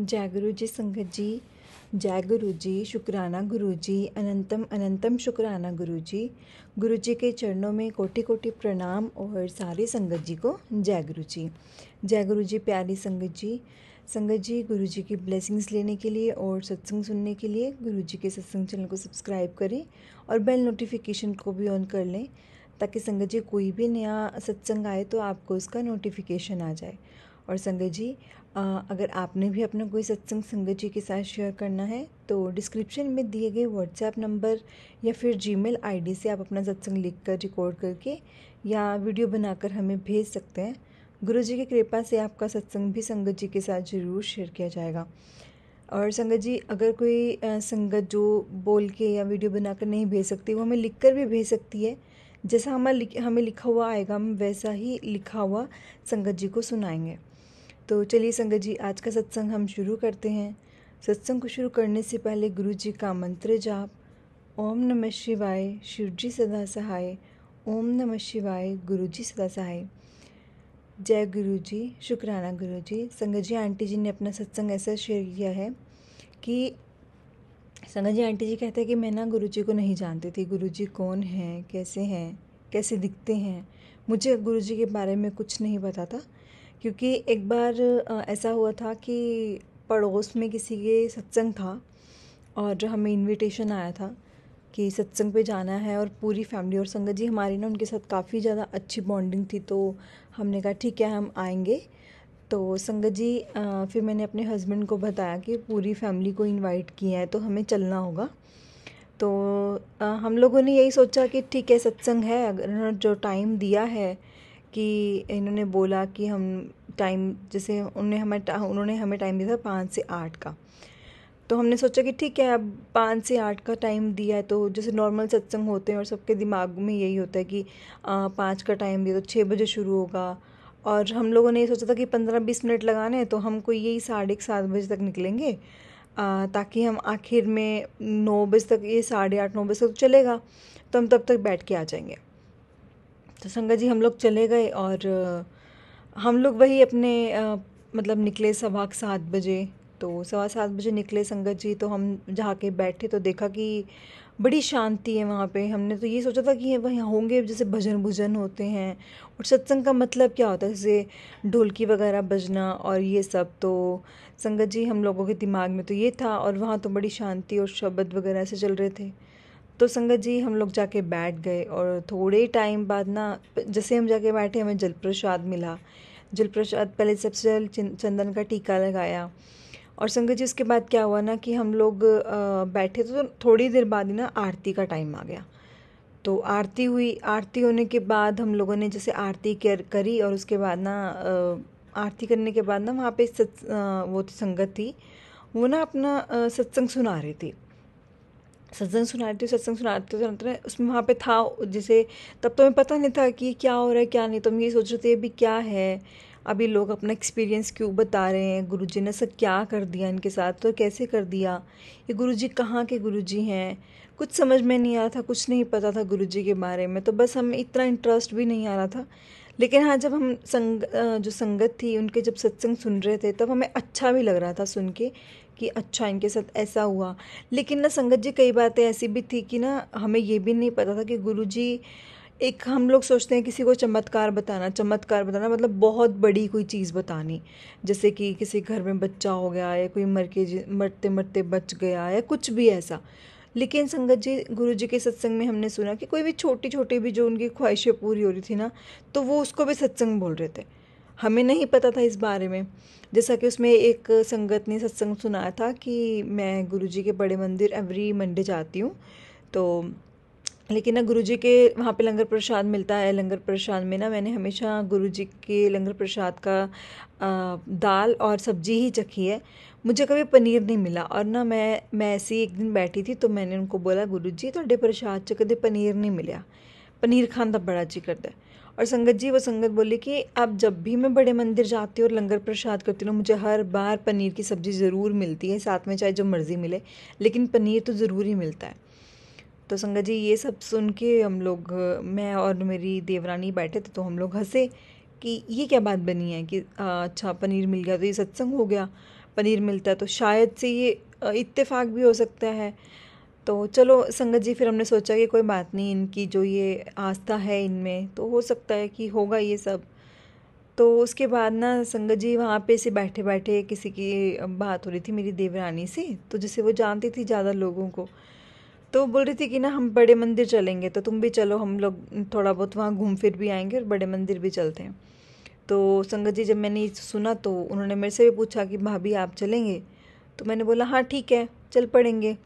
जय गुरु जी संगत जी। जय गुरु जी। शुक्राना गुरु जी। अनंतम अनंतम शुक्राना गुरु जी। गुरु जी के चरणों में कोटि कोटि प्रणाम और सारी संगत जी को जय गुरु जी। जय गुरु जी। प्यारी संगत जी, गुरु जी की ब्लेसिंग्स लेने के लिए और सत्संग सुनने के लिए गुरु जी के सत्संग चैनल को सब्सक्राइब करें और बेल नोटिफिकेशन को भी ऑन कर लें, ताकि संगत जी कोई भी नया सत्संग आए तो आपको उसका नोटिफिकेशन आ जाए। और संगत जी, अगर आपने भी अपना कोई सत्संग संगत जी के साथ शेयर करना है तो डिस्क्रिप्शन में दिए गए व्हाट्सएप नंबर या फिर जीमेल आईडी से आप अपना सत्संग लिखकर रिकॉर्ड करके या वीडियो बनाकर हमें भेज सकते हैं। गुरु जी की कृपा से आपका सत्संग भी संगत जी के साथ ज़रूर शेयर किया जाएगा। और संगत जी, अगर कोई संगत जो बोल के या वीडियो बनाकर नहीं भेज सकती, वो हमें लिखकर भी भेज सकती है। जैसा हमें लिखा हुआ आएगा, हम वैसा ही लिखा हुआ संगत जी को सुनाएंगे। तो चलिए संगत जी, आज का सत्संग हम शुरू करते हैं। सत्संग को शुरू करने से पहले गुरु जी का मंत्र जाप, ओम नमः शिवाय, शिव जी सदा सहाय। ओम नमः शिवाय, गुरु जी सदा सहाय। जय गुरु जी। शुक्राना गुरु जी। संगत जी, आंटी जी ने अपना सत्संग ऐसा शेयर किया है कि संगत जी, आंटी जी कहते हैं कि मैं ना गुरु जी को नहीं जानती थी। गुरु जी कौन हैं, कैसे दिखते हैं, मुझे गुरु जी के बारे में कुछ नहीं पता था। क्योंकि एक बार ऐसा हुआ था कि पड़ोस में किसी के सत्संग था और हमें इनविटेशन आया था कि सत्संग पे जाना है, और पूरी फैमिली और संगत जी हमारी ना उनके साथ काफ़ी ज़्यादा अच्छी बॉन्डिंग थी। तो हमने कहा ठीक है, हम आएंगे। तो संगत जी, फिर मैंने अपने हस्बैंड को बताया कि पूरी फैमिली को इनवाइट किया है तो हमें चलना होगा। तो हम लोगों ने यही सोचा कि ठीक है, सत्संग है, अगर जो टाइम दिया है कि इन्होंने बोला कि हम टाइम, जैसे उन्होंने हमें टाइम दिया था 5 से 8 का। तो हमने सोचा कि ठीक है, अब 5 से 8 का टाइम दिया है तो जैसे नॉर्मल सत्संग होते हैं और सबके दिमाग में यही होता है कि 5 का टाइम दिया तो 6 बजे शुरू होगा। और हम लोगों ने ये सोचा था कि 15-20 मिनट लगाने हैं, तो हमको यही 7:30 बजे तक निकलेंगे, ताकि हम आखिर में 9 बजे तक, ये 8:30-9 बजे तक चलेगा तो हम तब तक बैठ के आ जाएंगे। तो संगत जी, हम लोग चले गए और हम लोग वही अपने मतलब निकले 7:15 बजे। तो 7:15 बजे निकले संगत जी, तो हम जहाँ के बैठे तो देखा कि बड़ी शांति है वहाँ पे। हमने तो ये सोचा था कि वहाँ होंगे जैसे भजन भुजन होते हैं, और सत्संग का मतलब क्या होता है, जैसे ढोलकी वगैरह बजना और ये सब। तो संगत जी, हम लोगों के दिमाग में तो ये था, और वहाँ तो बड़ी शांति और शब्द वगैरह से चल रहे थे। तो संगत जी, हम लोग जाके बैठ गए और थोड़े टाइम बाद ना, जैसे हम जाके बैठे, हमें जल प्रसाद मिला। जल प्रसाद पहले सबसे पहले चंदन का टीका लगाया। और संगत जी, उसके बाद क्या हुआ ना कि हम लोग बैठे तो थोड़ी देर बाद ही ना आरती का टाइम आ गया। तो आरती हुई। आरती होने के बाद हम लोगों ने जैसे आरती करी, और उसके बाद ना आरती करने के बाद ना वहाँ पे वो संगत थी, वो ना अपना सत्संग सुना रही थी। सत्संग सुनाते उसमें वहाँ पे था, जैसे तब तो हमें पता नहीं था कि क्या हो रहा है क्या नहीं। तो हम ये सोच रहे थे अभी क्या है, अभी लोग अपना एक्सपीरियंस क्यों बता रहे हैं, गुरुजी ने ऐसा क्या कर दिया इनके साथ, तो कैसे कर दिया, ये गुरुजी कहाँ के गुरुजी हैं, कुछ समझ में नहीं आ रहा था, कुछ नहीं पता था गुरुजी के बारे में। तो बस हमें इतना इंटरेस्ट भी नहीं आ रहा था। लेकिन हाँ, जब हम जो संगत थी उनके जब सत्संग सुन रहे थे, तब हमें अच्छा भी लग रहा था सुन के कि अच्छा, इनके साथ ऐसा हुआ। लेकिन ना संगत जी, कई बातें ऐसी भी थी कि ना हमें ये भी नहीं पता था कि गुरुजी, एक हम लोग सोचते हैं किसी को चमत्कार बताना मतलब बहुत बड़ी कोई चीज़ बतानी, जैसे कि किसी घर में बच्चा हो गया या कोई मरते मरते बच गया या कुछ भी ऐसा। लेकिन संगत जी, गुरु जी के सत्संग में हमने सुना कि कोई भी छोटी छोटी भी जो उनकी ख्वाहिशें पूरी हो रही थी ना, तो वो उसको भी सत्संग बोल रहे थे। हमें नहीं पता था इस बारे में। जैसा कि उसमें एक संगत ने सत्संग सुनाया था कि मैं गुरु जी के बड़े मंदिर एवरी मंडे जाती हूँ, तो लेकिन ना गुरुजी के वहाँ पे लंगर प्रसाद मिलता है। लंगर प्रसाद में ना मैंने हमेशा गुरुजी के लंगर प्रसाद का दाल और सब्जी ही चखी है, मुझे कभी पनीर नहीं मिला। और ना मैं ऐसी एक दिन बैठी थी, तो मैंने उनको बोला, गुरुजी तुहाडे प्रसाद च कदे पनीर नहीं मिला, पनीर खान का बड़ा जी करता है। और संगत जी, वो संगत बोली कि अब जब भी मैं बड़े मंदिर जाती हूँ और लंगर प्रसाद करती हूँ, मुझे हर बार पनीर की सब्ज़ी ज़रूर मिलती है, साथ में चाहे जो मर्ज़ी मिले, लेकिन पनीर तो ज़रूर ही मिलता है। तो संगत जी, ये सब सुन के हम लोग, मैं और मेरी देवरानी बैठे थे, तो हम लोग हंसे कि ये क्या बात बनी है कि अच्छा पनीर मिल गया तो ये सत्संग हो गया। पनीर मिलता है, तो शायद से ये इत्तेफाक भी हो सकता है। तो चलो संगत जी, फिर हमने सोचा कि कोई बात नहीं, इनकी जो ये आस्था है इनमें, तो हो सकता है कि होगा ये सब। तो उसके बाद ना संगत जी वहाँ पे से बैठे बैठे किसी की बात हो रही थी मेरी देवरानी से, तो जिसे वो जानती थी ज़्यादा लोगों को, तो बोल रही थी कि ना हम बड़े मंदिर चलेंगे, तो तुम भी चलो, हम लोग थोड़ा बहुत वहाँ घूम फिर भी आएंगे और बड़े मंदिर भी चलते हैं। तो संगत जी, जब मैंने ये सुना तो उन्होंने मेरे से भी पूछा कि भाभी आप चलेंगे? तो मैंने बोला हाँ ठीक है, चल पड़ेंगे,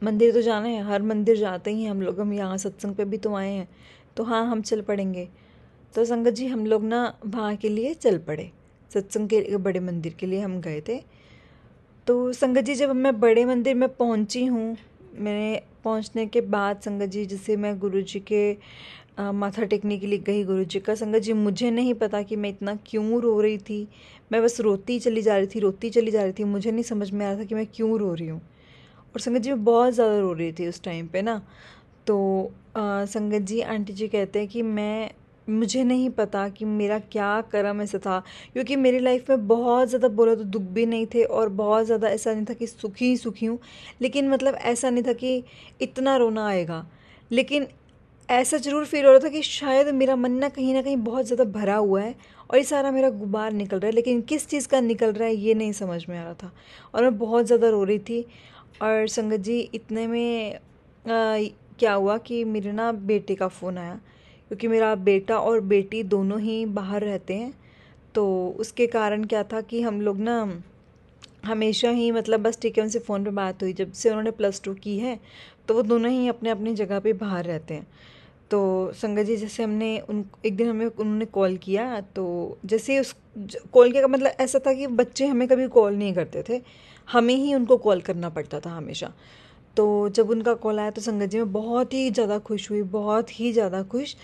मंदिर तो जाना है, हर मंदिर जाते ही हम लोग, हम यहाँ सत्संग पे भी तो आए हैं, तो हाँ हम चल पड़ेंगे। तो संगत जी हम लोग ना वहाँ के लिए चल पड़े, सत्संग के बड़े मंदिर के लिए हम गए थे। तो संगत जी जब मैं बड़े मंदिर में पहुँची हूँ, मैंने पहुँचने के बाद संगत जी जैसे मैं गुरु जी के माथा टेकने के लिए गई गुरु जी का, संगत जी मुझे नहीं पता कि मैं इतना क्यों रो रही थी। मैं बस रोती चली जा रही थी, रोती चली जा रही थी, मुझे नहीं समझ में आ रहा था कि मैं क्यों रो रही हूँ। और संगत जी मैं बहुत ज़्यादा रो रही थी उस टाइम पे ना। तो संगत जी आंटी जी कहते हैं कि मुझे नहीं पता कि मेरा क्या कर्म ऐसा था, क्योंकि मेरी लाइफ में बहुत ज़्यादा बोला तो दुख भी नहीं थे और बहुत ज़्यादा ऐसा नहीं था कि सुखी ही सुखी हूँ, लेकिन मतलब ऐसा नहीं था कि इतना रोना आएगा। लेकिन ऐसा ज़रूर फील हो रहा था कि शायद मेरा मन ना कहीं बहुत ज़्यादा भरा हुआ है और ये सारा मेरा गुबार निकल रहा है, लेकिन किस चीज़ का निकल रहा है ये नहीं समझ में आ रहा था, और मैं बहुत ज़्यादा रो रही थी। और संगत जी इतने में क्या हुआ कि मेरे ना बेटे का फ़ोन आया, क्योंकि मेरा बेटा और बेटी दोनों ही बाहर रहते हैं। तो उसके कारण क्या था कि हम लोग ना हमेशा ही मतलब बस ठीक है, उनसे फ़ोन पे बात हुई, जब से उन्होंने +2 की है तो वो दोनों ही अपने अपनी जगह पे बाहर रहते हैं। तो संगत जी जैसे हमने उन एक दिन हमें उन्होंने कॉल किया, तो जैसे उस कॉल किया का मतलब ऐसा था कि बच्चे हमें कभी कॉल नहीं करते थे, हमें ही उनको कॉल करना पड़ता था हमेशा। तो जब उनका कॉल आया तो संगत जी मैं बहुत ही ज़्यादा खुश हुई, बहुत ही ज़्यादा खुश।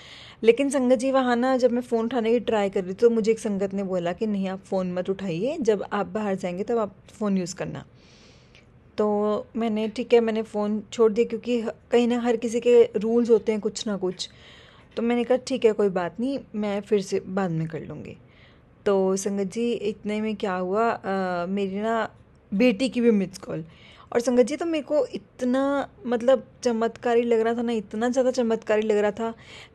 लेकिन संगत जी वहाँ ना जब मैं फ़ोन उठाने की ट्राई कर रही थी तो मुझे एक संगत ने बोला कि नहीं आप फ़ोन मत उठाइए, जब आप बाहर जाएंगे तब आप फ़ोन यूज़ करना। तो मैंने ठीक है, मैंने फ़ोन छोड़ दिया, क्योंकि कहीं ना हर किसी के रूल्स होते हैं कुछ ना कुछ। तो मैंने कहा ठीक है कोई बात नहीं, मैं फिर से बाद में कर लूँगी। तो संगत जी इतने में क्या हुआ, मेरी ना बेटी की भी मिस कॉल। और संगत जी तो मेरे को इतना मतलब चमत्कारी लग रहा था ना, इतना ज़्यादा चमत्कारी लग रहा था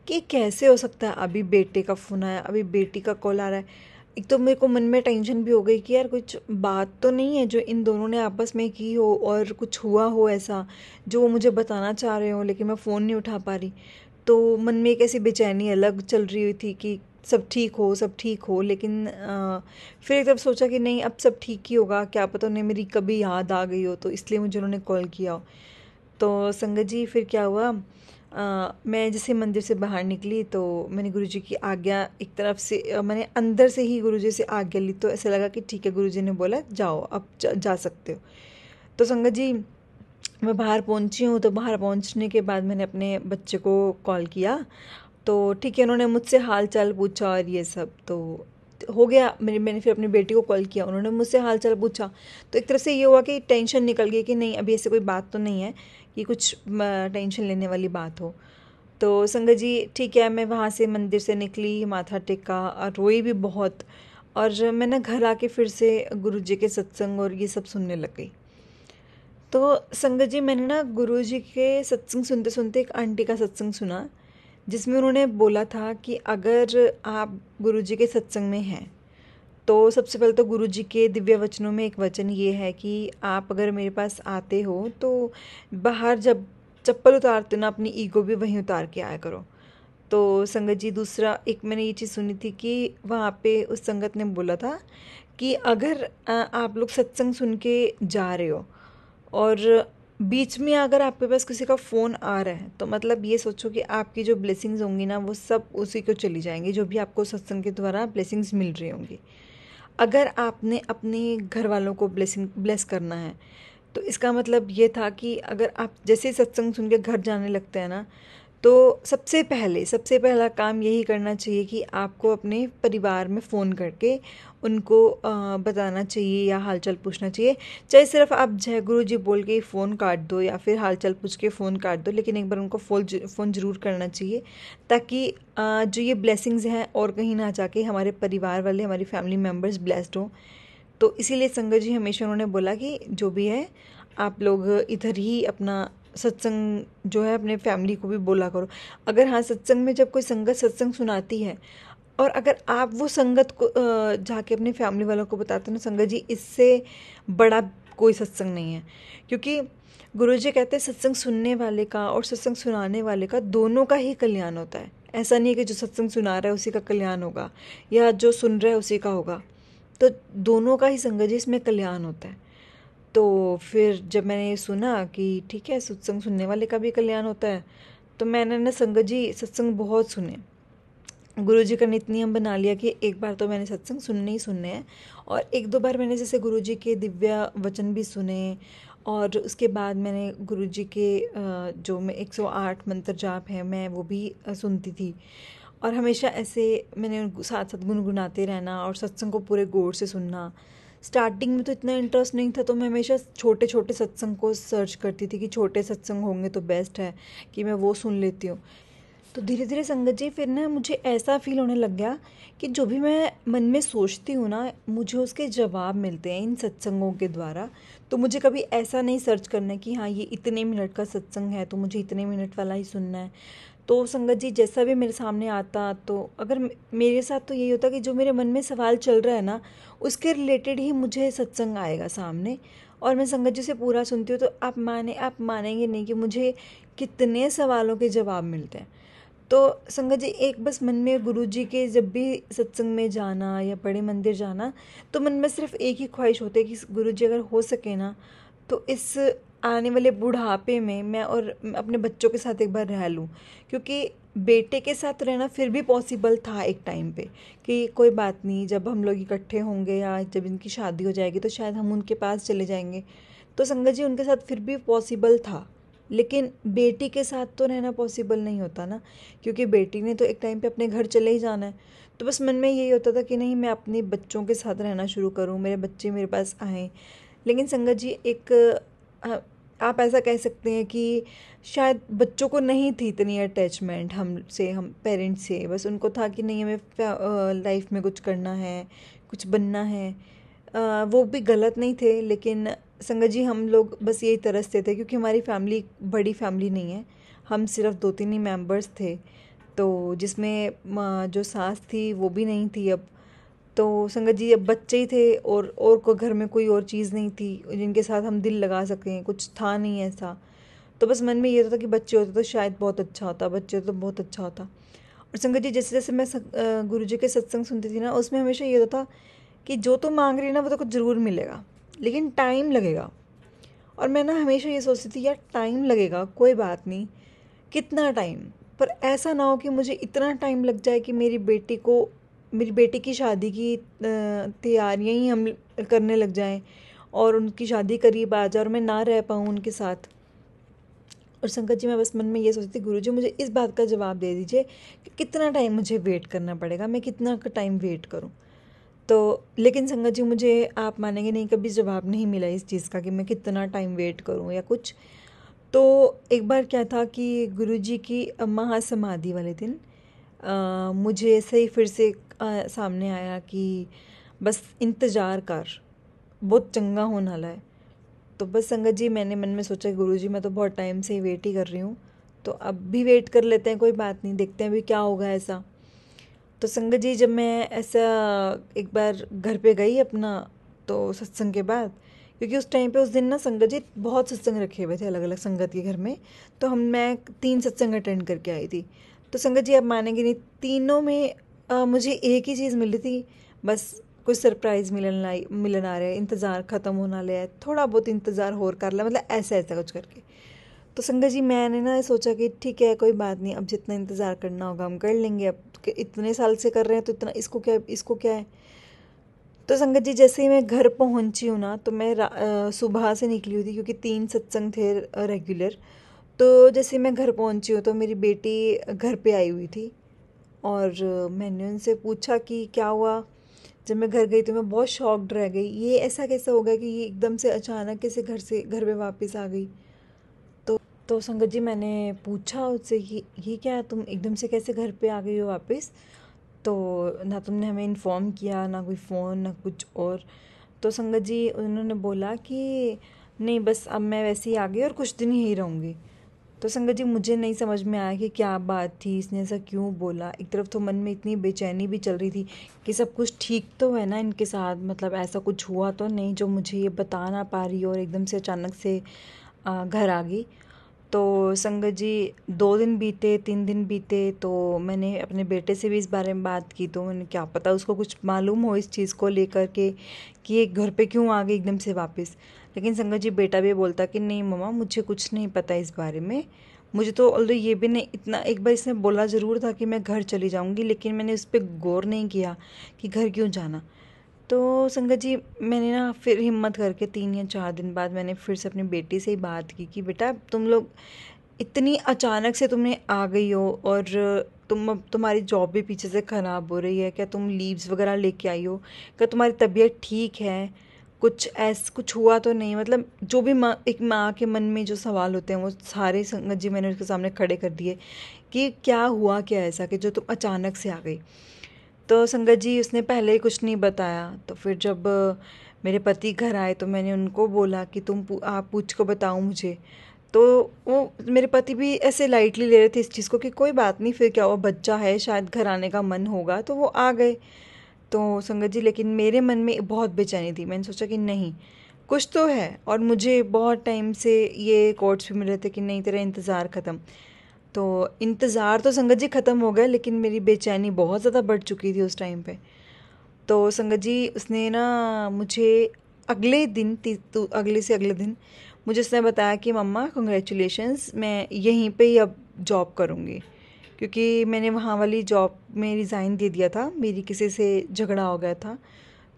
कि कैसे हो सकता है अभी बेटे का फ़ोन आया, अभी बेटी का कॉल आ रहा है। एक तो मेरे को मन में टेंशन भी हो गई कि यार कुछ बात तो नहीं है जो इन दोनों ने आपस में की हो और कुछ हुआ हो ऐसा जो वो मुझे बताना चाह रहे हो, लेकिन मैं फ़ोन नहीं उठा पा रही। तो मन में एक ऐसी बेचैनी अलग चल रही हुई थी कि सब ठीक हो सब ठीक हो, लेकिन फिर एक तरफ सोचा कि नहीं अब सब ठीक ही होगा, क्या पता उन्हें मेरी कभी याद आ गई हो तो इसलिए मुझे उन्होंने कॉल किया हो। तो संगत जी फिर क्या हुआ, मैं जैसे मंदिर से बाहर निकली तो मैंने गुरुजी की आज्ञा एक तरफ से मैंने अंदर से ही गुरुजी से आज्ञा ली, तो ऐसा लगा कि ठीक है गुरुजी ने बोला जाओ अब जा सकते हो। तो संगत जी मैं बाहर पहुंची हूँ, तो बाहर पहुंचने के बाद मैंने अपने बच्चे को कॉल किया, तो ठीक है उन्होंने मुझसे हाल चाल पूछा और ये सब तो हो गया। मैंने फिर अपनी बेटी को कॉल किया, उन्होंने मुझसे हाल चाल पूछा, तो एक तरह से ये हुआ कि टेंशन निकल गई कि नहीं अभी ऐसे कोई बात तो नहीं है कि कुछ टेंशन लेने वाली बात हो। तो संगत जी ठीक है, मैं वहाँ से मंदिर से निकली, माथा टेका और रोई भी बहुत, और मैं ना घर आके फिर से गुरु जी के सत्संग और ये सब सुनने लग गई। तो संगत जी मैंने ना गुरु जी के सत्संग सुनते सुनते एक आंटी का सत्संग सुना, जिसमें उन्होंने बोला था कि अगर आप गुरु जी के सत्संग में हैं तो सबसे पहले तो गुरु जी के दिव्य वचनों में एक वचन ये है कि आप अगर मेरे पास आते हो तो बाहर जब चप्पल उतारते हो ना अपनी ईगो भी वहीं उतार के आया करो। तो संगत जी दूसरा एक मैंने ये चीज़ सुनी थी कि वहाँ पे उस संगत ने बोला था कि अगर आप लोग सत्संग सुन के जा रहे हो और बीच में अगर आपके पास किसी का फ़ोन आ रहा है तो मतलब ये सोचो कि आपकी जो ब्लेसिंग्स होंगी ना वो सब उसी को चली जाएंगी, जो भी आपको सत्संग के द्वारा ब्लेसिंग्स मिल रही होंगी। अगर आपने अपने घर वालों को ब्लेस करना है तो इसका मतलब ये था कि अगर आप जैसे सत्संग सुन के घर जाने लगते हैं ना, तो सबसे पहला काम यही करना चाहिए कि आपको अपने परिवार में फ़ोन करके उनको बताना चाहिए या हालचाल पूछना चाहिए। चाहे सिर्फ आप जय गुरु जी बोल के फ़ोन काट दो या फिर हालचाल पूछ के फ़ोन काट दो, लेकिन एक बार उनको फ़ोन ज़रूर करना चाहिए, ताकि जो ये ब्लेसिंग्स हैं और कहीं ना जाके हमारे परिवार वाले हमारी फैमिली मेम्बर्स ब्लेस्ड हों। तो इसीलिए संगत जी हमेशा उन्होंने बोला कि जो भी है आप लोग इधर ही अपना सत्संग जो है अपने फैमिली को भी बोला करो। अगर हाँ सत्संग में जब कोई संगत सत्संग सुनाती है और अगर आप वो संगत को जाके अपने फैमिली वालों को बताते हो ना, संगत जी इससे बड़ा कोई सत्संग नहीं है। क्योंकि गुरु जी कहते हैं सत्संग सुनने वाले का और सत्संग सुनाने वाले का दोनों का ही कल्याण होता है। ऐसा नहीं है कि जो सत्संग सुना रहा है उसी का कल्याण होगा या जो सुन रहा है उसी का होगा, तो दोनों का ही संगत जी इसमें कल्याण होता है। तो फिर जब मैंने ये सुना कि ठीक है सत्संग सुनने वाले का भी कल्याण होता है, तो मैंने ना संगत जी सत्संग बहुत सुने। गुरु जी का नित्य नियम बना लिया कि एक बार तो मैंने सत्संग सुनने ही सुनने हैं, और एक दो बार मैंने जैसे गुरु जी के दिव्य वचन भी सुने, और उसके बाद मैंने गुरु जी के जो मैं 108 मंत्र जाप है मैं वो भी सुनती थी। और हमेशा ऐसे मैंने साथ साथ गुनगुनाते रहना और सत्संग को पूरे गौर से सुनना। स्टार्टिंग में तो इतना इंटरेस्ट नहीं था, तो मैं हमेशा छोटे छोटे सत्संग को सर्च करती थी कि छोटे सत्संग होंगे तो बेस्ट है कि मैं वो सुन लेती हूँ। तो धीरे धीरे संगत जी फिर ना मुझे ऐसा फील होने लग गया कि जो भी मैं मन में सोचती हूँ ना मुझे उसके जवाब मिलते हैं इन सत्संगों के द्वारा। तो मुझे कभी ऐसा नहीं सर्च करना है कि हाँ ये इतने मिनट का सत्संग है तो मुझे इतने मिनट वाला ही सुनना है। तो संगत जी जैसा भी मेरे सामने आता, तो अगर मेरे साथ तो यही होता कि जो मेरे मन में सवाल चल रहा है ना उसके रिलेटेड ही मुझे सत्संग आएगा सामने, और मैं संगत जी से पूरा सुनती हूँ। तो आप मानेंगे नहीं कि मुझे कितने सवालों के जवाब मिलते हैं। तो संगत जी एक बस मन में गुरु जी के जब भी सत्संग में जाना या बड़े मंदिर जाना, तो मन में सिर्फ एक ही ख्वाहिश होती है कि गुरु जी अगर हो सके ना तो इस आने वाले बुढ़ापे में मैं और अपने बच्चों के साथ एक बार रह लूँ। क्योंकि बेटे के साथ रहना फिर भी पॉसिबल था एक टाइम पे कि कोई बात नहीं, जब हम लोग इकट्ठे होंगे या जब इनकी शादी हो जाएगी तो शायद हम उनके पास चले जाएंगे। तो संगत जी उनके साथ फिर भी पॉसिबल था, लेकिन बेटी के साथ तो रहना पॉसिबल नहीं होता ना, क्योंकि बेटी ने तो एक टाइम पे अपने घर चले ही जाना है। तो बस मन में यही होता था कि नहीं मैं अपने बच्चों के साथ रहना शुरू करूं, मेरे बच्चे मेरे पास आएँ। लेकिन संगत जी एक आप ऐसा कह सकते हैं कि शायद बच्चों को नहीं थी इतनी अटैचमेंट हमसे, हम पेरेंट्स से, बस उनको था कि नहीं हमें लाइफ में कुछ करना है, कुछ बनना है। वो भी गलत नहीं थे, लेकिन संगत जी हम लोग बस यही तरसते थे क्योंकि हमारी फैमिली बड़ी फैमिली नहीं है, हम सिर्फ 2-3 ही मेंबर्स थे। तो जिसमें जो सास थी वो भी नहीं थी अब। तो संगत जी अब बच्चे ही थे और को घर में कोई और चीज़ नहीं थी जिनके साथ हम दिल लगा सकें, कुछ था नहीं ऐसा। तो बस मन में ये होता था कि बच्चे होते तो शायद बहुत अच्छा होता, बच्चे तो बहुत अच्छा होता। और संगत जी जैसे जैसे मैं गुरु जी के सत्संग सुनती थी ना उसमें हमेशा ये होता था कि जो तुम मांग रही है ना वो तो कुछ ज़रूर मिलेगा, लेकिन टाइम लगेगा। और मैं ना हमेशा ये सोचती थी यार टाइम लगेगा कोई बात नहीं, कितना टाइम, पर ऐसा ना हो कि मुझे इतना टाइम लग जाए कि मेरी बेटी की शादी की तैयारियां ही हम करने लग जाएं और उनकी शादी करीब आ जाए और मैं ना रह पाऊँ उनके साथ। और संगत जी मैं बस मन में ये सोचती थी गुरु जी मुझे इस बात का जवाब दे दीजिए कि कितना टाइम मुझे वेट करना पड़ेगा, मैं कितना टाइम वेट करूं। तो लेकिन संगत जी मुझे आप मानेंगे नहीं कभी जवाब नहीं मिला इस चीज़ का कि मैं कितना टाइम वेट करूं या कुछ। तो एक बार क्या था कि गुरुजी की महासमाधि वाले दिन मुझे ऐसे ही फिर से सामने आया कि बस इंतज़ार कर, बहुत चंगा होने वाला है। तो बस संगत जी मैंने मन में सोचा गुरुजी मैं तो बहुत टाइम से ही वेट ही कर रही हूँ, तो अब भी वेट कर लेते हैं, कोई बात नहीं, देखते हैं अभी क्या होगा ऐसा। तो संगत जी जब मैं ऐसा एक बार घर पे गई अपना, तो सत्संग के बाद, क्योंकि उस टाइम पे उस दिन ना संगत जी बहुत सत्संग रखे हुए थे अलग अलग संगत के घर में, तो मैं 3 सत्संग अटेंड करके आई थी। तो संगत जी आप मानेंगे नहीं, तीनों में मुझे एक ही चीज़ मिली थी, बस कुछ सरप्राइज़ मिलन आ रहा है, इंतज़ार ख़त्म होने वाला है, थोड़ा बहुत इंतज़ार और कर ला, मतलब ऐसा ऐसा कुछ करके। तो संगत जी मैंने ना सोचा कि ठीक है कोई बात नहीं, अब जितना इंतज़ार करना होगा हम कर लेंगे, अब इतने साल से कर रहे हैं तो इतना इसको क्या है। तो संगत जी जैसे ही मैं घर पहुंची हूँ ना, तो मैं सुबह से निकली हुई थी क्योंकि 3 सत्संग थे रेगुलर। तो जैसे ही मैं घर पहुंची हूँ तो मेरी बेटी घर पे आई हुई थी, और मैंने उनसे पूछा कि क्या हुआ। जब मैं घर गई तो मैं बहुत शॉक्ड रह गई, ये ऐसा कैसे हो गया कि ये एकदम से अचानक कैसे घर पे वापस आ गई। तो संगत जी मैंने पूछा उससे कि ये क्या तुम एकदम से कैसे घर पे आ गई हो वापस, तो ना तुमने हमें इन्फॉर्म किया, ना कोई फ़ोन, ना कुछ और। तो संगत जी उन्होंने बोला कि नहीं बस अब मैं वैसे ही आ गई और कुछ दिन ही रहूँगी। तो संगत जी मुझे नहीं समझ में आया कि क्या बात थी, इसने ऐसा क्यों बोला। एक तरफ तो मन में इतनी बेचैनी भी चल रही थी कि सब कुछ ठीक तो है ना इनके साथ, मतलब ऐसा कुछ हुआ तो नहीं जो मुझे ये बता ना पा रही और एकदम से अचानक से घर आ गई। तो संगत जी 2 दिन बीते, 3 दिन बीते, तो मैंने अपने बेटे से भी इस बारे में बात की। तो मैंने क्या पता उसको कुछ मालूम हो इस चीज़ को लेकर के कि ये घर पे क्यों आ गई एकदम से वापस। लेकिन संगत जी बेटा भी बोलता कि नहीं मम्मा मुझे कुछ नहीं पता इस बारे में। मुझे तो ऑल्दो ये भी नहीं, इतना एक बार इसने बोला ज़रूर था कि मैं घर चली जाऊँगी, लेकिन मैंने उस पर गौर नहीं किया कि घर क्यों जाना। तो संगत जी मैंने ना फिर हिम्मत करके 3 या 4 दिन बाद मैंने फिर से अपनी बेटी से ही बात की कि बेटा तुम लोग इतनी अचानक से तुमने आ गई हो और तुम्हारी जॉब भी पीछे से ख़राब हो रही है, क्या तुम लीव्स वगैरह लेके आई हो, क्या तुम्हारी तबीयत ठीक है, कुछ हुआ तो नहीं। मतलब जो भी माँ, एक माँ के मन में जो सवाल होते हैं वो सारे संगत जी मैंने उसके सामने खड़े कर दिए कि क्या हुआ क्या ऐसा कि जो तुम अचानक से आ गई। तो संगत जी उसने पहले ही कुछ नहीं बताया। तो फिर जब मेरे पति घर आए तो मैंने उनको बोला कि आप पूछ को बताओ मुझे। तो वो मेरे पति भी ऐसे लाइटली ले रहे थे इस चीज़ को कि कोई बात नहीं, फिर क्या हुआ, बच्चा है, शायद घर आने का मन होगा, तो वो आ गए। तो संगत जी लेकिन मेरे मन में बहुत बेचैनी थी। मैंने सोचा कि नहीं कुछ तो है, और मुझे बहुत टाइम से ये कोट्स भी मिल रहे थे कि नहीं तेरा इंतज़ार ख़त्म। तो इंतज़ार तो संगत जी ख़त्म हो गया, लेकिन मेरी बेचैनी बहुत ज़्यादा बढ़ चुकी थी उस टाइम पे। तो संगत जी उसने ना मुझे अगले दिन अगले से अगले दिन मुझे उसने बताया कि मम्मा कंग्रेचुलेशंस, मैं यहीं पे ही अब जॉब करूँगी, क्योंकि मैंने वहाँ वाली जॉब में रिज़ाइन दे दिया था, मेरी किसी से झगड़ा हो गया था।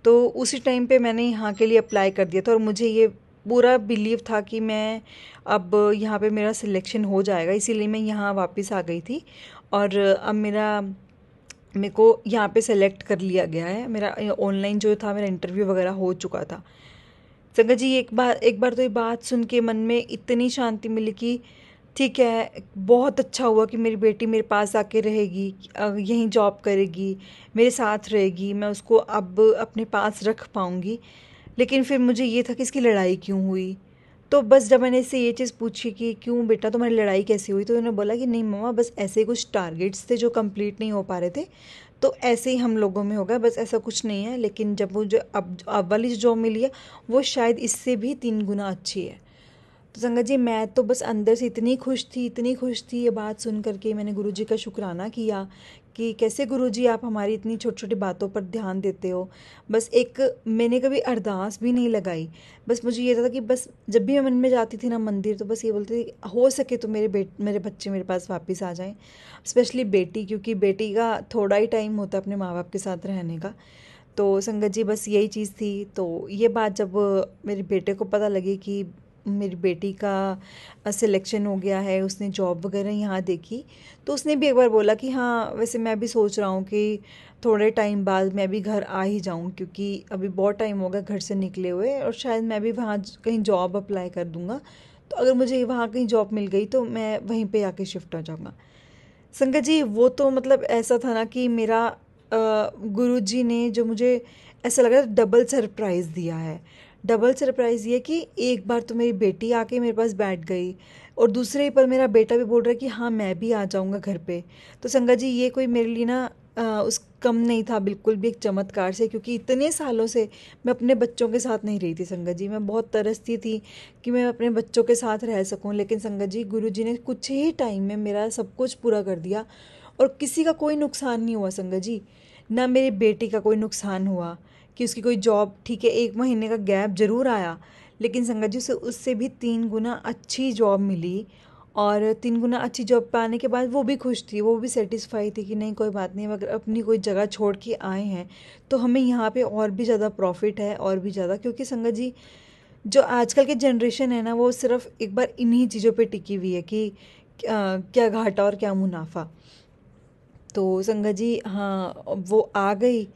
तो उसी टाइम पे मैंने यहाँ के लिए अप्लाई कर दिया था और मुझे ये पूरा बिलीव था कि मैं अब यहाँ पे मेरा सिलेक्शन हो जाएगा, इसीलिए मैं यहाँ वापस आ गई थी। और अब मेरे को यहाँ पे सेलेक्ट कर लिया गया है, मेरा ऑनलाइन जो था मेरा इंटरव्यू वगैरह हो चुका था। संगत जी एक बार तो ये बात सुन के मन में इतनी शांति मिली कि ठीक है, बहुत अच्छा हुआ कि मेरी बेटी मेरे पास आके रहेगी, यहीं जॉब करेगी, मेरे साथ रहेगी, मैं उसको अब अपने पास रख पाऊँगी। लेकिन फिर मुझे ये था कि इसकी लड़ाई क्यों हुई। तो बस जब मैंने इससे ये चीज़ पूछी कि क्यों बेटा तुम्हारी लड़ाई कैसे हुई, तो उन्होंने बोला कि नहीं मम्मा बस ऐसे ही कुछ टारगेट्स थे जो कंप्लीट नहीं हो पा रहे थे, तो ऐसे ही हम लोगों में होगा, बस ऐसा कुछ नहीं है। लेकिन जब मुझे अब वाली जो जॉब मिली है वो शायद इससे भी 3 गुना अच्छी है। तो संगत जी मैं तो बस अंदर से इतनी खुश थी ये बात सुन करके। मैंने गुरुजी का शुक्राना किया कि कैसे गुरुजी आप हमारी इतनी छोटी छोटी बातों पर ध्यान देते हो। बस एक मैंने कभी अरदास भी नहीं लगाई, बस मुझे ये था कि बस जब भी मैं मन में जाती थी ना मंदिर, तो बस ये बोलती थी हो सके तो मेरे बच्चे मेरे पास वापस आ जाएं, स्पेशली बेटी, क्योंकि बेटी का थोड़ा ही टाइम होता है अपने माँ बाप के साथ रहने का। तो संगत जी बस यही चीज़ थी। तो ये बात जब मेरे बेटे को पता लगी कि मेरी बेटी का सिलेक्शन हो गया है, उसने जॉब वगैरह यहाँ देखी, तो उसने भी एक बार बोला कि हाँ वैसे मैं भी सोच रहा हूँ कि थोड़े टाइम बाद मैं भी घर आ ही जाऊँ, क्योंकि अभी बहुत टाइम हो गया घर से निकले हुए, और शायद मैं भी वहाँ कहीं जॉब अप्लाई कर दूँगा। तो अगर मुझे वहाँ कहीं जॉब मिल गई तो मैं वहीं पे आके शिफ्ट हो जाऊँगा। संगत जी वो तो मतलब ऐसा था ना कि मेरा गुरुजी ने जो मुझे ऐसा लगा डबल सरप्राइज़ दिया है। डबल सरप्राइज़ ये कि एक बार तो मेरी बेटी आके मेरे पास बैठ गई, और दूसरे पर मेरा बेटा भी बोल रहा है कि हाँ मैं भी आ जाऊँगा घर पे। तो संगत जी ये कोई मेरे लिए ना उस कम नहीं था बिल्कुल भी, एक चमत्कार से, क्योंकि इतने सालों से मैं अपने बच्चों के साथ नहीं रही थी संगत जी। मैं बहुत तरसती थी कि मैं अपने बच्चों के साथ रह सकूं, लेकिन संगत जी गुरुजी ने कुछ ही टाइम में मेरा सब कुछ पूरा कर दिया, और किसी का कोई नुकसान नहीं हुआ संगत जी। ना मेरी बेटी का कोई नुकसान हुआ कि उसकी कोई जॉब, ठीक है 1 महीने का गैप ज़रूर आया, लेकिन संगत जी उसे उससे भी 3 गुना अच्छी जॉब मिली। और 3 गुना अच्छी जॉब पाने के बाद वो भी खुश थी, वो भी सेटिस्फाई थी कि नहीं कोई बात नहीं, अगर अपनी कोई जगह छोड़ के आए हैं तो हमें यहाँ पे और भी ज़्यादा प्रॉफिट है, और भी ज़्यादा, क्योंकि संगत जी जो आजकल की जनरेशन है ना वो सिर्फ एक बार इन्हीं चीज़ों पे टिकी हुई है कि क्या घाटा और क्या मुनाफा। तो संगत जी हाँ वो आ गई।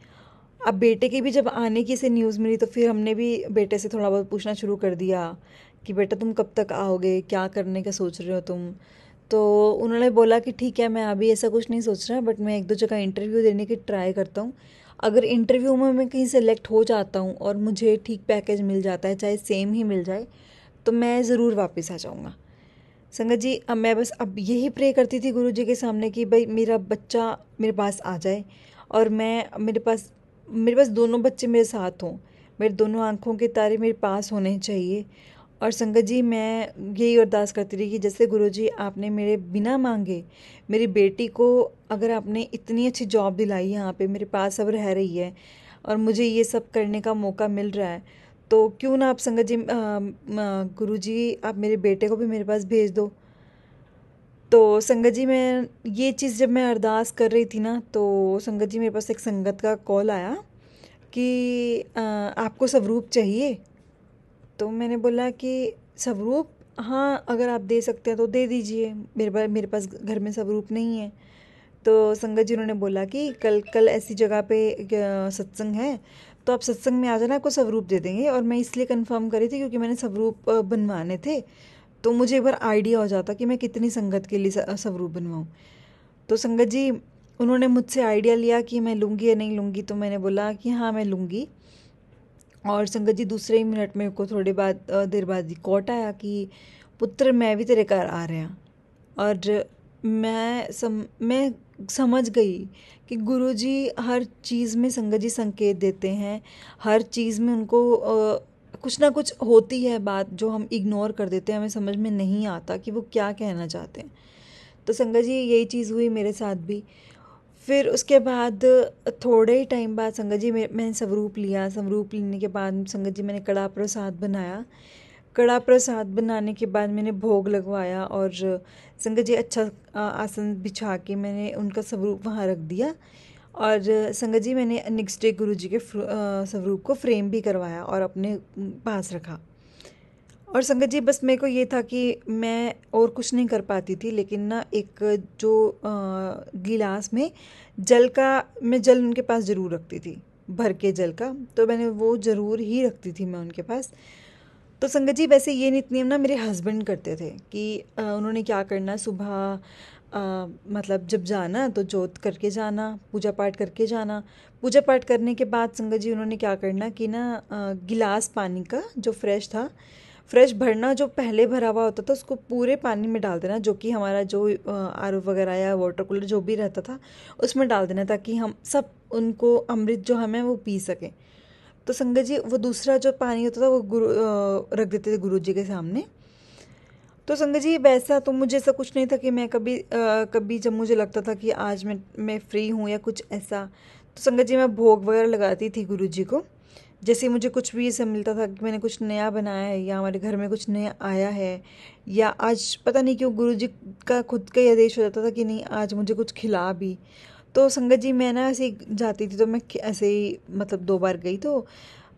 अब बेटे की भी जब आने की से न्यूज़ मिली तो फिर हमने भी बेटे से थोड़ा बहुत पूछना शुरू कर दिया कि बेटा तुम कब तक आओगे, क्या करने का सोच रहे हो तुम। तो उन्होंने बोला कि ठीक है मैं अभी ऐसा कुछ नहीं सोच रहा, बट मैं 1-2 जगह इंटरव्यू देने की ट्राई करता हूँ, अगर इंटरव्यू में मैं कहीं सेलेक्ट हो जाता हूँ और मुझे ठीक पैकेज मिल जाता है, चाहे सेम ही मिल जाए, तो मैं ज़रूर वापस आ जाऊँगा। संगत जी, अब मैं बस अब यही प्रे करती थी गुरु जी के सामने कि भाई मेरा बच्चा मेरे पास आ जाए और मैं मेरे पास दोनों बच्चे मेरे साथ हों, मेरे दोनों आँखों के तारे मेरे पास होने चाहिए। और संगत जी, मैं यही अरदास करती रही कि जैसे गुरु जी आपने मेरे बिना मांगे मेरी बेटी को, अगर आपने इतनी अच्छी जॉब दिलाई यहाँ पे मेरे पास अब रह रही है और मुझे ये सब करने का मौका मिल रहा है, तो क्यों ना आप संगत जी, गुरु जी आप मेरे बेटे को भी मेरे पास भेज दो। तो संगत जी, मैं ये चीज़ जब मैं अरदास कर रही थी ना, तो संगत जी मेरे पास एक संगत का कॉल आया कि आपको स्वरूप चाहिए। तो मैंने बोला कि स्वरूप, हाँ अगर आप दे सकते हैं तो दे दीजिए, मेरे पास घर में स्वरूप नहीं है। तो संगत जी उन्होंने बोला कि कल कल ऐसी जगह पे सत्संग है, तो आप सत्संग में आ जाना, आपको स्वरूप दे देंगे। और मैं इसलिए कंफर्म करी थी क्योंकि मैंने स्वरूप बनवाने थे, तो मुझे एक बार आइडिया हो जाता कि मैं कितनी संगत के लिए स्वरूप बनवाऊँ। तो संगत जी उन्होंने मुझसे आइडिया लिया कि मैं लूँगी या नहीं लूँगी, तो मैंने बोला कि हाँ मैं लूँगी। और संगत जी दूसरे ही मिनट में को थोड़ी देर बाद कॉट आया कि पुत्र मैं भी तेरे घर आ रहा। और मैं समझ गई कि गुरुजी हर चीज़ में संगत जी संकेत देते हैं, हर चीज़ में उनको कुछ ना कुछ होती है बात जो हम इग्नोर कर देते हैं, हमें समझ में नहीं आता कि वो क्या कहना चाहते हैं। तो संगत जी यही चीज़ हुई मेरे साथ भी। फिर उसके बाद थोड़े ही टाइम बाद संगत जी मैंने स्वरूप लिया। स्वरूप लेने के बाद संगत जी मैंने कड़ा प्रसाद बनाया। कड़ा प्रसाद बनाने के बाद मैंने भोग लगवाया और संगत जी अच्छा आसन बिछा के मैंने उनका स्वरूप वहाँ रख दिया। और संगत जी मैंने नेक्स्ट डे गुरु जी के स्वरूप को फ्रेम भी करवाया और अपने पास रखा। और संगत जी बस मेरे को ये था कि मैं और कुछ नहीं कर पाती थी, लेकिन ना एक जो गिलास में मैं जल उनके पास ज़रूर रखती थी, भर के जल का, तो मैंने वो ज़रूर ही रखती थी मैं उनके पास। तो संगत जी वैसे ये नित नियम ना मेरे हस्बैंड करते थे कि उन्होंने क्या करना, सुबह मतलब जब जाना तो जोत करके जाना, पूजा पाठ करके जाना। पूजा पाठ करने के बाद संगत जी उन्होंने क्या करना कि ना गिलास पानी का जो फ्रेश भरना, जो पहले भरा हुआ होता था उसको पूरे पानी में डाल देना, जो कि हमारा जो आरओ वगैरह या वाटर कूलर जो भी रहता था उसमें डाल देना, ताकि हम सब उनको अमृत जो हमें वो पी सकें। तो संगत जी वो दूसरा जो पानी होता था वो रख देते थे गुरु जी के सामने। तो संगत जी वैसा तो मुझे ऐसा कुछ नहीं था कि मैं कभी जब मुझे लगता था कि आज मैं फ्री हूँ या कुछ ऐसा, तो संगत जी मैं भोग वगैरह लगाती थी गुरु जी को। जैसे मुझे कुछ भी ऐसा मिलता था कि मैंने कुछ नया बनाया है या हमारे घर में कुछ नया आया है, या आज पता नहीं क्यों गुरु जी का खुद का ही आदेश हो जाता था कि नहीं आज मुझे कुछ खिला भी। तो संगत जी मैं ना ऐसे ही जाती थी, तो मैं ऐसे ही मतलब 2 बार गई, तो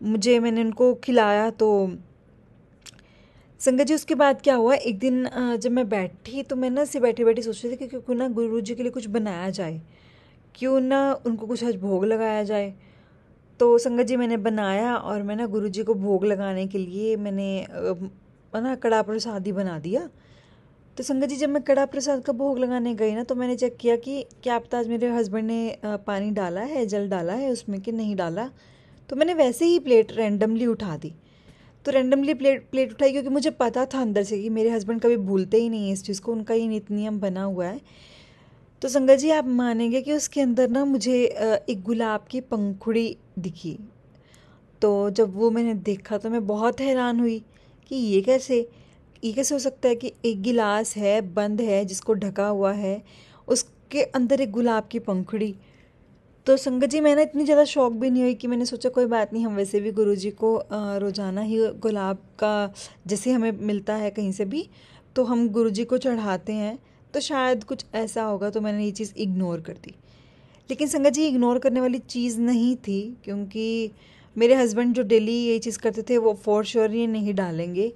मैंने उनको खिलाया। तो संगत जी उसके बाद क्या हुआ, एक दिन जब मैं बैठी तो मैं ना ऐसे बैठी बैठी सोच रही थी कि क्यों ना गुरु जी के लिए कुछ बनाया जाए, क्यों ना उनको कुछ आज भोग लगाया जाए। तो संगत जी मैंने बनाया और मैं ना गुरु जी को भोग लगाने के लिए मैंने ना कड़ा प्रसाद ही बना दिया। तो संगत जी जब मैं कड़ा प्रसाद का भोग लगाने गई ना, तो मैंने चेक किया कि क्या पता आज मेरे हस्बैंड ने पानी डाला है, जल डाला है उसमें कि नहीं डाला। तो मैंने वैसे ही प्लेट रैंडमली उठा दी। तो रैंडमली प्लेट उठाई क्योंकि मुझे पता था अंदर से कि मेरे हस्बैंड कभी भूलते ही नहीं है इस चीज़ को, उनका ये नित नियम बना हुआ है। तो संगत जी आप मानेंगे कि उसके अंदर ना मुझे एक गुलाब की पंखुड़ी दिखी। तो जब वो मैंने देखा तो मैं बहुत हैरान हुई कि ये कैसे हो सकता है कि एक गिलास है, बंद है, जिसको ढका हुआ है, उसके अंदर एक गुलाब की पंखुड़ी। तो संगत जी मैं ना इतनी ज़्यादा शॉक भी नहीं हुई कि मैंने सोचा कोई बात नहीं, हम वैसे भी गुरुजी को रोज़ाना ही गुलाब का जैसे हमें मिलता है कहीं से भी, तो हम गुरुजी को चढ़ाते हैं, तो शायद कुछ ऐसा होगा, तो मैंने ये चीज़ इग्नोर कर दी। लेकिन संगत जी इग्नोर करने वाली चीज़ नहीं थी, क्योंकि मेरे हस्बैंड जो डेली यही चीज़ करते थे वो फॉर श्योर ये नहीं डालेंगे।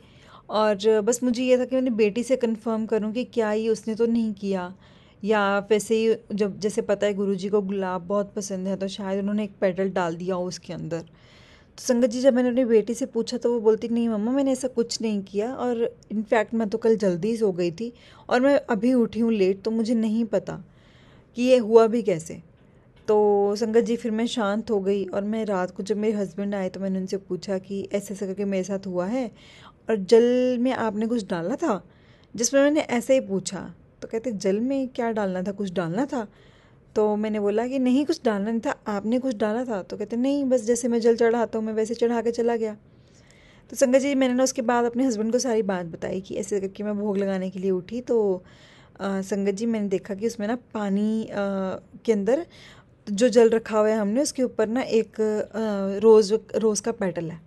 और बस मुझे ये था कि मैंने बेटी से कंफर्म करूं कि क्या ये उसने तो नहीं किया, या वैसे ही जब जैसे पता है गुरुजी को गुलाब बहुत पसंद है, तो शायद उन्होंने एक पेटल डाल दिया हो उसके अंदर। तो संगत जी जब मैंने अपनी बेटी से पूछा तो वो बोलती नहीं मम्मा मैंने ऐसा कुछ नहीं किया, और इनफैक्ट मैं तो कल जल्दी सो गई थी और मैं अभी उठी हूँ लेट, तो मुझे नहीं पता कि ये हुआ भी कैसे। तो संगत जी फिर मैं शांत हो गई, और मैं रात को जब मेरे हस्बैंड आए तो मैंने उनसे पूछा कि ऐसे ऐसे करके मेरे साथ हुआ है, और जल में आपने कुछ डाला था? जिसमें मैंने ऐसे ही पूछा तो कहते जल में क्या डालना था, कुछ डालना था? तो मैंने बोला कि नहीं, कुछ डालना नहीं था, आपने कुछ डाला था? तो कहते नहीं, बस जैसे मैं जल चढ़ाता हूँ मैं वैसे चढ़ा के चला गया। तो संगत जी मैंने ना उसके बाद अपने हस्बैंड को सारी बात बताई कि ऐसे करके मैं भोग लगाने के लिए उठी, तो संगत जी मैंने देखा कि उसमें ना पानी के अंदर जो जल रखा हुआ है हमने, उसके ऊपर ना एक रोज़ का पेटल है।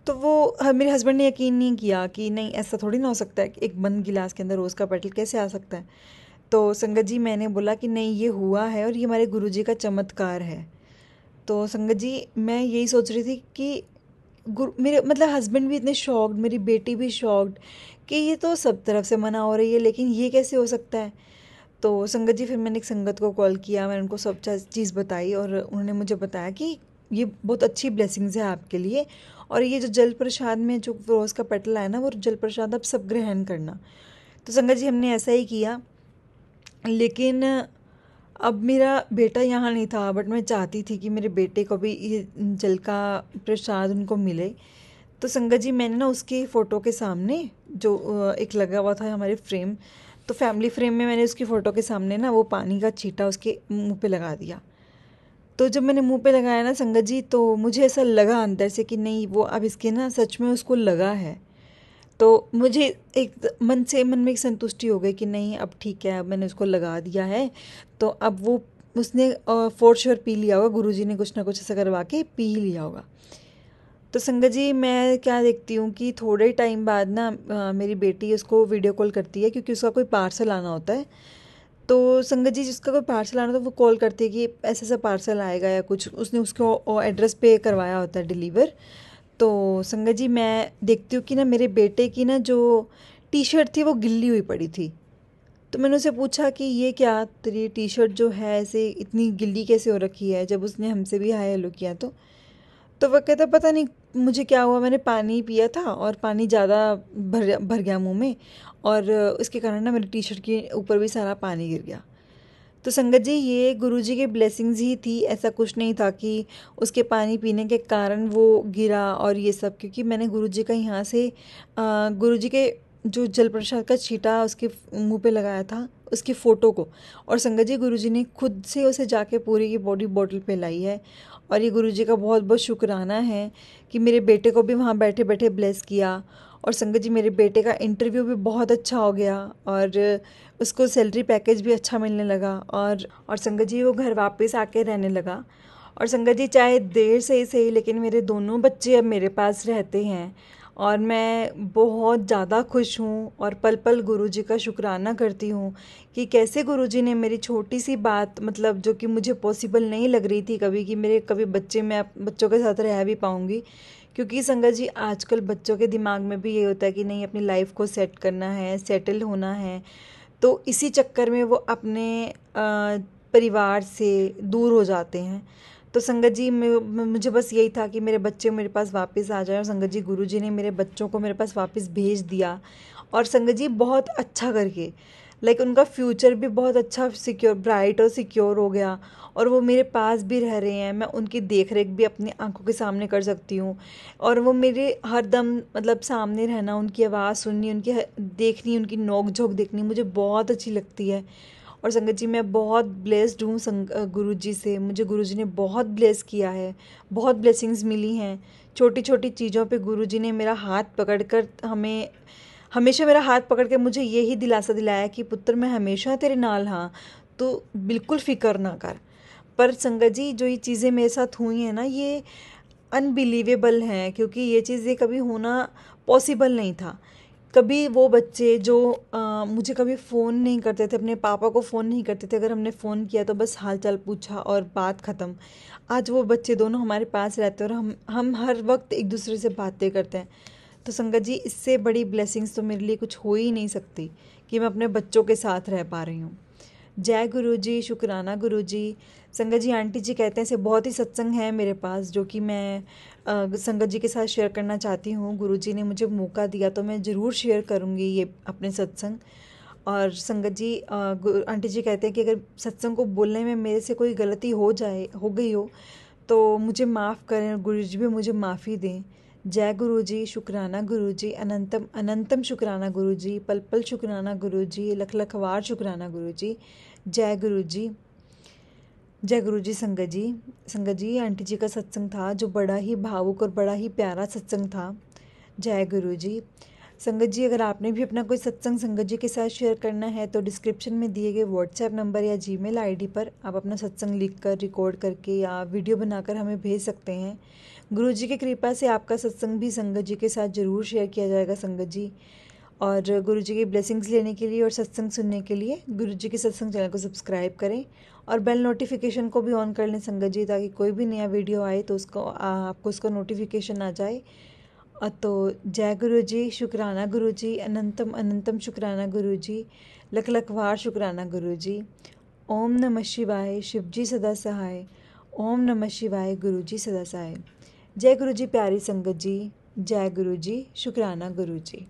तो वो मेरे हस्बैंड ने यकीन नहीं किया कि नहीं, ऐसा थोड़ी ना हो सकता है कि एक बंद गिलास के अंदर रोज़ का पेटल कैसे आ सकता है। तो संगत जी मैंने बोला कि नहीं, ये हुआ है और ये हमारे गुरुजी का चमत्कार है। तो संगत जी मैं यही सोच रही थी कि गुरु मेरे मतलब हस्बैंड भी इतने शॉक्ड, मेरी बेटी भी शॉक्ड कि ये तो सब तरफ से मना हो रही है, लेकिन ये कैसे हो सकता है। तो संगत जी फिर मैंने एक संगत को कॉल किया, मैंने उनको सब चीज़ बताई, और उन्होंने मुझे बताया कि ये बहुत अच्छी ब्लेसिंग्स है आपके लिए, और ये जो जल प्रसाद में जो रोज़ का पेटल आया ना, वो जल प्रसाद आप सब ग्रहण करना। तो संगत जी हमने ऐसा ही किया। लेकिन अब मेरा बेटा यहाँ नहीं था, बट मैं चाहती थी कि मेरे बेटे को भी ये जल का प्रसाद उनको मिले। तो संगत जी मैंने ना उसकी फ़ोटो के सामने जो एक लगा हुआ था हमारे फ्रेम, तो फैमिली फ्रेम में मैंने उसकी फ़ोटो के सामने ना वो पानी का छींटा उसके मुंह पे लगा दिया। तो जब मैंने मुंह पे लगाया ना संगत जी, तो मुझे ऐसा लगा अंदर से कि नहीं, वो अब इसके ना सच में उसको लगा है। तो मुझे एक मन में एक संतुष्टि हो गई कि नहीं, अब ठीक है, अब मैंने उसको लगा दिया है, तो अब वो उसने फॉर श्योर पी लिया होगा, गुरुजी ने कुछ ना कुछ ऐसा करवा के पी ही लिया होगा। तो संगत जी मैं क्या देखती हूँ कि थोड़े टाइम बाद ना मेरी बेटी उसको वीडियो कॉल करती है, क्योंकि उसका कोई पार्सल आना होता है। तो संगत जी जिसका कोई पार्सल आना, तो वो कॉल करती है कि ऐसा ऐसा पार्सल आएगा या कुछ, उसने उसको एड्रेस पे करवाया होता है डिलीवर। तो संगत जी मैं देखती हूँ कि ना मेरे बेटे की ना जो टी शर्ट थी वो गिल्ली हुई पड़ी थी। तो मैंने उसे पूछा कि ये क्या, तेरी टी शर्ट जो है ऐसे इतनी गिल्ली कैसे हो रखी है, जब उसने हमसे भी हाय हेलो किया। तो वह कहता पता नहीं मुझे क्या हुआ, मैंने पानी पिया था और पानी ज़्यादा भर भर गया मुंह में, और उसके कारण ना मेरी टी शर्ट के ऊपर भी सारा पानी गिर गया। तो संगत जी ये गुरुजी की ब्लेसिंग्स ही थी, ऐसा कुछ नहीं था कि उसके पानी पीने के कारण वो गिरा और ये सब, क्योंकि मैंने गुरुजी का यहाँ से गुरुजी के जो जल प्रसाद का छींटा उसके मुंह पे लगाया था, उसकी फ़ोटो को, और संगत जी गुरुजी ने खुद से उसे जाके पूरी की बॉडी बॉटल पे लाई है। और ये गुरुजी का बहुत बहुत शुक्राना है कि मेरे बेटे को भी वहाँ बैठे बैठे ब्लेस किया। और संगत जी मेरे बेटे का इंटरव्यू भी बहुत अच्छा हो गया, और उसको सैलरी पैकेज भी अच्छा मिलने लगा, और संगत जी वो घर वापस आके रहने लगा। और संगत जी चाहे देर से ही सही, लेकिन मेरे दोनों बच्चे अब मेरे पास रहते हैं, और मैं बहुत ज़्यादा खुश हूँ, और पल पल गुरुजी का शुक्राना करती हूँ कि कैसे गुरुजी ने मेरी छोटी सी बात, मतलब जो कि मुझे पॉसिबल नहीं लग रही थी कभी कि मेरे कभी मैं बच्चों के साथ रह भी पाऊँगी। क्योंकि संगत जी आजकल बच्चों के दिमाग में भी ये होता है कि नहीं, अपनी लाइफ को सेट करना है, सेटल होना है, तो इसी चक्कर में वो अपने परिवार से दूर हो जाते हैं। तो संगत जी मुझे बस यही था कि मेरे बच्चे मेरे पास वापस आ जाए, और संगत जी गुरुजी ने मेरे बच्चों को मेरे पास वापस भेज दिया, और संगत जी बहुत अच्छा करके, लाइक उनका फ्यूचर भी बहुत अच्छा सिक्योर, ब्राइट और सिक्योर हो गया, और वो मेरे पास भी रह रहे हैं, मैं उनकी देख रेख भी अपनी आंखों के सामने कर सकती हूँ, और वो मेरे हर दम मतलब सामने रहना, उनकी आवाज़ सुननी, उनकी देखनी, उनकी नोक झोंक देखनी मुझे बहुत अच्छी लगती है। और संगत जी मैं बहुत ब्लेस्ड हूँ गुरुजी से, मुझे गुरुजी ने बहुत ब्लेस किया है, बहुत ब्लेसिंग्स मिली हैं। छोटी छोटी चीज़ों पे गुरुजी ने मेरा हाथ पकड़कर हमें हमेशा मेरा हाथ पकड़ के मुझे यही दिलासा दिलाया कि पुत्र मैं हमेशा तेरे नाल हाँ, तो बिल्कुल फ़िक्र ना कर। पर संगत जी जो ये चीज़ें मेरे साथ हुई हैं ना, ये अनबिलीवेबल हैं, क्योंकि ये चीज़ें कभी होना पॉसिबल नहीं था। कभी वो बच्चे जो मुझे कभी फ़ोन नहीं करते थे, अपने पापा को फ़ोन नहीं करते थे, अगर हमने फ़ोन किया तो बस हाल चाल पूछा और बात ख़त्म। आज वो बच्चे दोनों हमारे पास रहते हैं, और हम हर वक्त एक दूसरे से बातें करते हैं। तो संगत जी इससे बड़ी ब्लेसिंग्स तो मेरे लिए कुछ हो ही नहीं सकती कि मैं अपने बच्चों के साथ रह पा रही हूँ। जय गुरु जी, शुक्राना गुरु जी। संगत जी आंटी जी कहते हैं ऐसे बहुत ही सत्संग है मेरे पास, जो कि मैं संगत जी के साथ शेयर करना चाहती हूँ। गुरु जी ने मुझे मौका दिया तो मैं ज़रूर शेयर करूँगी ये अपने सत्संग। और संगत जी आंटी जी कहते हैं कि अगर सत्संग को बोलने में मेरे से कोई गलती हो गई हो तो मुझे माफ़ करें और गुरु जी भी मुझे माफ़ी दें। जय गुरु जी, शुक्राना गुरु जी, अनंतम अनंतम शुक्राना गुरु जी, पल पल शुक्राना गुरु जी, लख लख वार शुक्राना गुरु जी। जय गुरु जी, जय गुरु जी। संगत जी आंटी जी का सत्संग था जो बड़ा ही भावुक और बड़ा ही प्यारा सत्संग था। जय गुरु जी। संगत जी अगर आपने भी अपना कोई सत्संग संगत जी के साथ शेयर करना है तो डिस्क्रिप्शन में दिए गए व्हाट्सएप नंबर या जीमेल आईडी पर आप अपना सत्संग लिखकर रिकॉर्ड करके या वीडियो बनाकर हमें भेज सकते हैं। गुरु जी की कृपा से आपका सत्संग भी संगत जी के साथ ज़रूर शेयर किया जाएगा संगत जी। और गुरु जी की ब्लेसिंग्स लेने के लिए और सत्संग सुनने के लिए गुरु जी के सत्संग चैनल को सब्सक्राइब करें और बेल नोटिफिकेशन को भी ऑन कर लें संगत जी, ताकि कोई भी नया वीडियो आए तो आपको उसका नोटिफिकेशन आ जाए। तो जय गुरु जी, शुक्राना गुरु जी, अनंतम अनंतम शुक्राना गुरु जी, लख लख वार शुक्राना गुरु जी। ओम नमः शिवाय, शिव जी सदा सहाय। ओम नमः शिवाय, गुरु जी सदा सहाय। जय गुरु जी प्यारी संगत जी, जय गुरु जी, शुक्राना गुरु जी।